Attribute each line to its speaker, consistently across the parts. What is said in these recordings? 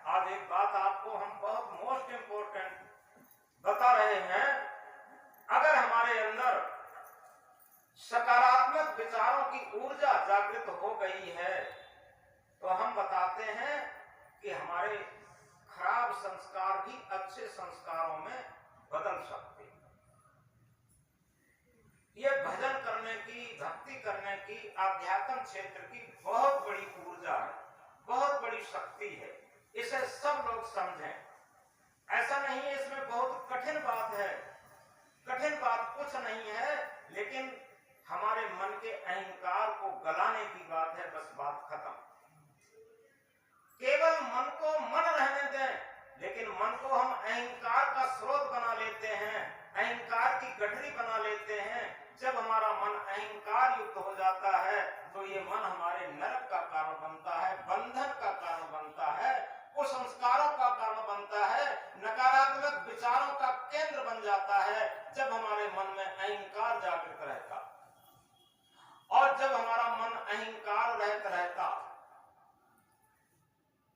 Speaker 1: आज एक बात आपको हम बहुत मोस्ट इंपोर्टेंट बता रहे हैं। अगर हमारे अंदर सकारात्मक विचारों की ऊर्जा जागृत हो गई है तो हम बताते हैं कि हमारे खराब संस्कार भी अच्छे संस्कारों में बदल सकते हैं। ये भजन करने की, भक्ति करने की, आध्यात्म क्षेत्र की बहुत बड़ी ऊर्जा है, बहुत बड़ी शक्ति है। इसे सब लोग समझें। ऐसा नहीं है इसमें बहुत कठिन बात है, कठिन बात कुछ नहीं है, लेकिन हमारे मन के अहंकार को गलाने की बात है, बस बात खत्म। केवल मन को मन रहने दें, लेकिन मन को हम अहंकार का स्रोत बना लेते हैं, अहंकार की गठरी बना लेते हैं। जब हमारा मन अहंकार युक्त हो जाता है तो ये मन हमारे नरक का कारण बनता है, बंधन का कारण बनता है, कुसंस्कारों का कारण बनता है, नकारात्मक विचारों का केंद्र बन जाता है। जब हमारे मन में अहंकार जागृत रहता और जब हमारा मन अहंकार रहित रहता,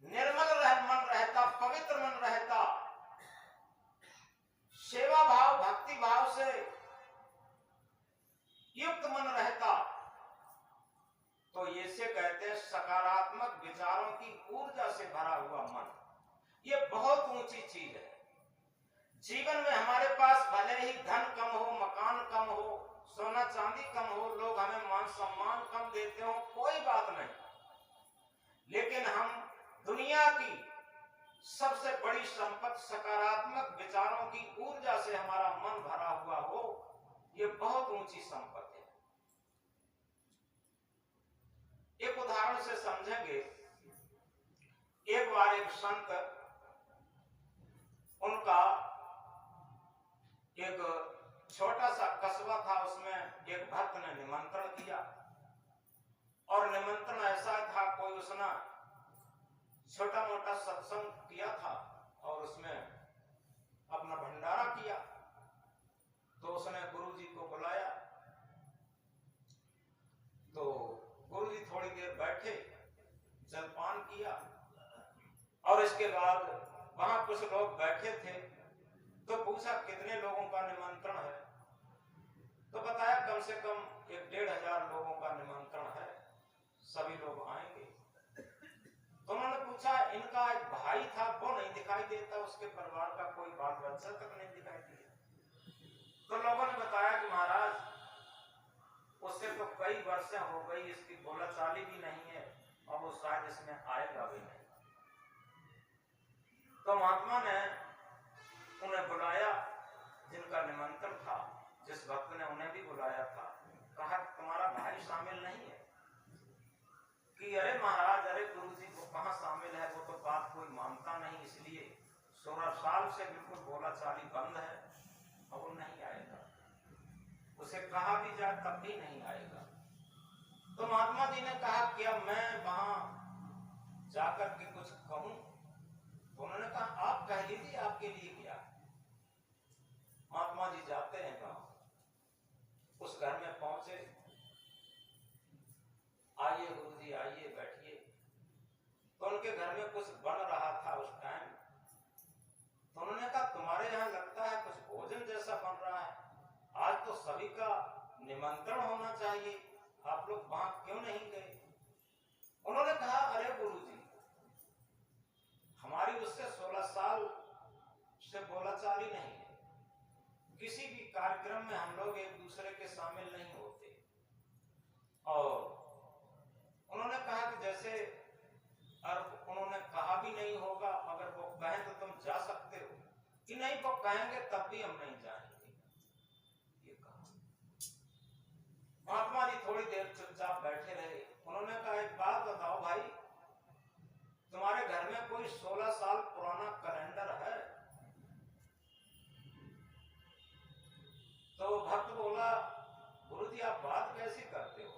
Speaker 1: निर्मल मन रहता, पवित्र मन रहता, सेवा भाव, भक्ति भाव से युक्त मन रहता, तो ये से कहते हैं सकारात्मक विचारों की ऊर्जा से भरा हुआ मन। ये बहुत ऊंची चीज है। जीवन में हमारे पास भले ही धन कम हो, मकान कम हो, सोना चांदी कम हो, लोग हमें मान सम्मान कम देते हो, कोई बात नहीं, लेकिन हम दुनिया की सबसे बड़ी संपत्ति सकारात्मक विचारों की ऊर्जा से हमारा मन भरा हुआ हो, ये बहुत ऊंची संपत्ति है। एक उदाहरण से समझेंगे। एक बार एक संत, उनका एक छोटा सा कस्बा था, उसमें एक भक्त ने निमंत्रण किया और निमंत्रण ऐसा था, कोई उसने छोटा मोटा सत्संग किया था और उसमें अपना भंडारा किया। तो उसने गुरुजी को बुलाया, तो गुरुजी थोड़ी देर बैठे, जलपान किया और इसके बाद वहां कुछ लोग बैठे थे तो पूछा कितने लोगों का निमंत्रण है, तो बताया कम से कम 1,500 लोगों का निमंत्रण है, सभी लोग आएंगे। तो उन्होंने पूछा इनका एक भाई था, वो नहीं दिखाई देता, उसके परिवार का कोई बाल बच्चा तक नहीं दिखाई दिया। तो लोगों ने बताया कि महाराज उससे तो कई वर्षें हो गई, इसकी बोलाचाली भी नहीं है और वो शायद इसमें आएगा भी नहीं। तो महात्मा ने उन्हें बुलाया, जिनका निमंत्रण था, जिस भक्त ने उन्हें भी बुलाया था, कहा तुम्हारा भाई शामिल नहीं है? कि अरे महाराज, अरे गुरुजी वो कहाँ शामिल है, वो तो बात कोई मानता नहीं, इसलिए 16 साल से बिल्कुल बोलाचाली बंद है और वो नहीं आएगा। उसे कहा भी जाए तब भी नहीं आएगा। तो महात्मा जी ने कहा क्या मैं वहां जाकर के कुछ कहूं? तो उन्होंने कहा आप कह लीजिए, आपके लिए क्या। महात्मा जी जाते हैं गांव, उस घर में पहुंचे, आइए गुरुजी आइए बैठिए। तो उनके घर में कुछ बन रहा था उस टाइम। तो उन्होंने कहा तुम्हारे यहाँ लगता है कुछ भोजन जैसा बन रहा है, आज तो सभी का निमंत्रण होना चाहिए, आप लोग वहां क्यों नहीं गए? उन्होंने कहा अरे गुरुजी, हमारी उससे 16 साल से बोलाचाली नहीं है, किसी भी कार्यक्रम में हम लोग एक दूसरे के शामिल नहीं होते। और उन्होंने कहा कि जैसे, और उन्होंने कहा भी नहीं होगा, अगर वो कहें तो तुम जा सकते हो, कि नहीं वो कहेंगे तब भी हम नहीं जाएंगे, ये कहा। महात्मा जी थोड़ी देर चुपचाप बैठे रहे। उन्होंने कहा एक बात बताओ भाई, तुम्हारे घर में कोई 16 साल पुराना कैलेंडर है? तो भक्त बोला गुरुजी आप बात कैसी करते हो?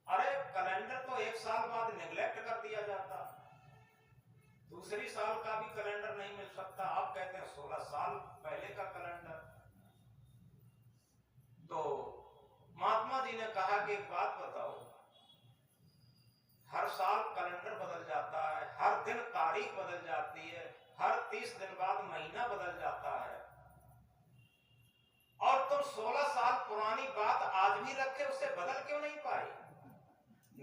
Speaker 1: अरे कैलेंडर तो 1 साल बाद निगलेक्ट कर दिया जाता, दूसरी साल का भी कैलेंडर नहीं मिल सकता, आप कहते हैं 16 साल पहले का कैलेंडर। तो महात्मा जी ने कहा कि एक बात बताओ, हर साल कैलेंडर बदल जाता है, हर दिन तारीख बदल हर 30 दिन बाद महीना बदल जाता है, और तुम 16 साल पुरानी बात आज भी रखे, उसे बदल क्यों नहीं पाए?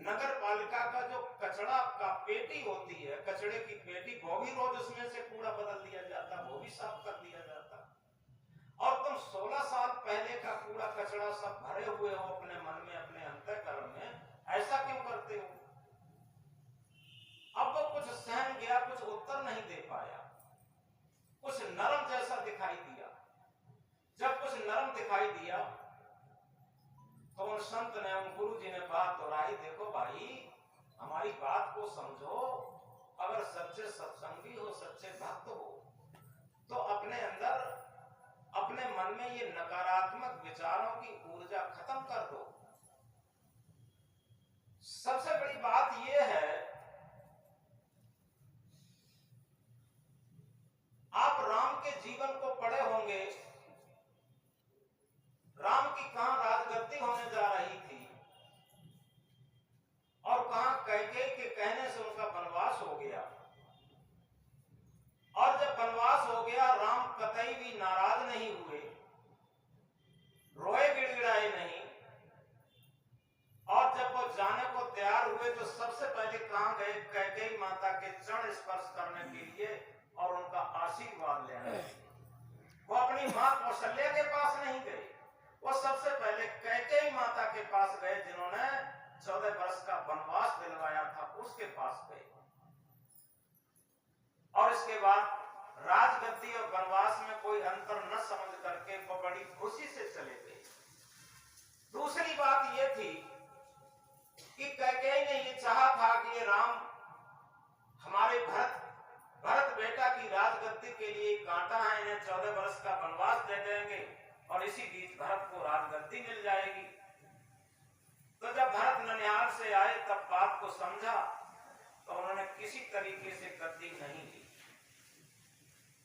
Speaker 1: नगर पालिका का जो कचरा का पेटी होती है, कचड़े की पेटी, वो भी रोज उसमें से कूड़ा बदल दिया जाता, वो भी साफ कर दिया जाता, और तुम 16 साल पहले का कूड़ा कचड़ा सब भरे हुए हो अपने मन में, अपने अंतःकरण में, ऐसा क्यों करते हो? अब वो कुछ सहन गया, कुछ उत्तर नहीं दे पाया, कुछ नरम जैसा दिखाई दिया। जब कुछ नरम दिखाई दिया तो उन संत ने, उन गुरु जी ने बात दोहराई, देखो भाई, हमारी बात को समझो, अगर सच्चे सत्संगी हो, सच्चे भक्त हो, तो अपने अंदर, अपने मन में ये नकारात्मक विचारों की ऊर्जा खत्म कर दो। सबसे बड़ी बात यह है, आप राम के जीवन को पढ़े होंगे, राम की कहां राजगद्दी होने जा रही थी, और कहां कैकेयी के कहने से उनका वनवास हो गया, और जब वनवास हो गया, राम कतई भी नाराज नहीं हुए, रोए गिड़गिड़ाए नहीं, और जब वो जाने को तैयार हुए तो सबसे पहले कहां गए? कैकेयी माता के चरण स्पर्श करने के लिए और उनका आशीर्वाद लेने। वो अपनी मां कौशल्या के पास नहीं गए, वो सबसे पहले कैकेयी माता के पास गए, जिन्होंने 14 वर्ष का वनवास दिलवाया था, उसके पास गए, और इसके बाद राजगद्दी और वनवास में कोई अंतर न समझ करके वो बड़ी खुशी से चले गए। दूसरी बात यह थी कि कैकेयी ने यह चाहा था कि ये राम हमारे भरत बेटा की राजगद्दी के लिए कांटा है, इन्हें 14 वर्ष का वनवास दे देंगे और इसी बीच भरत को राजगद्दी मिल जाएगी। तो जब भरत ननिहाल से आए तब बात को समझा, तो उन्होंने किसी तरीके से गद्दी नहीं ली,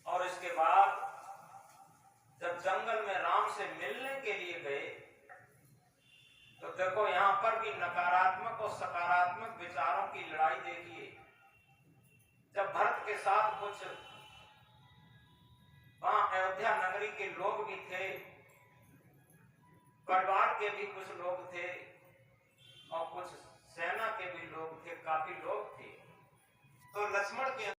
Speaker 1: और इसके बाद जब जंगल में राम से मिलने के लिए गए, तो देखो यहां पर भी नकारात्मक और सकारात्मक विचारों की लड़ाई देखिए। जब भरत के साथ कुछ वहां अयोध्या नगरी के लोग भी थे, परिवार के भी कुछ लोग थे, और कुछ सेना के भी लोग थे, काफी लोग थे, तो लक्ष्मण के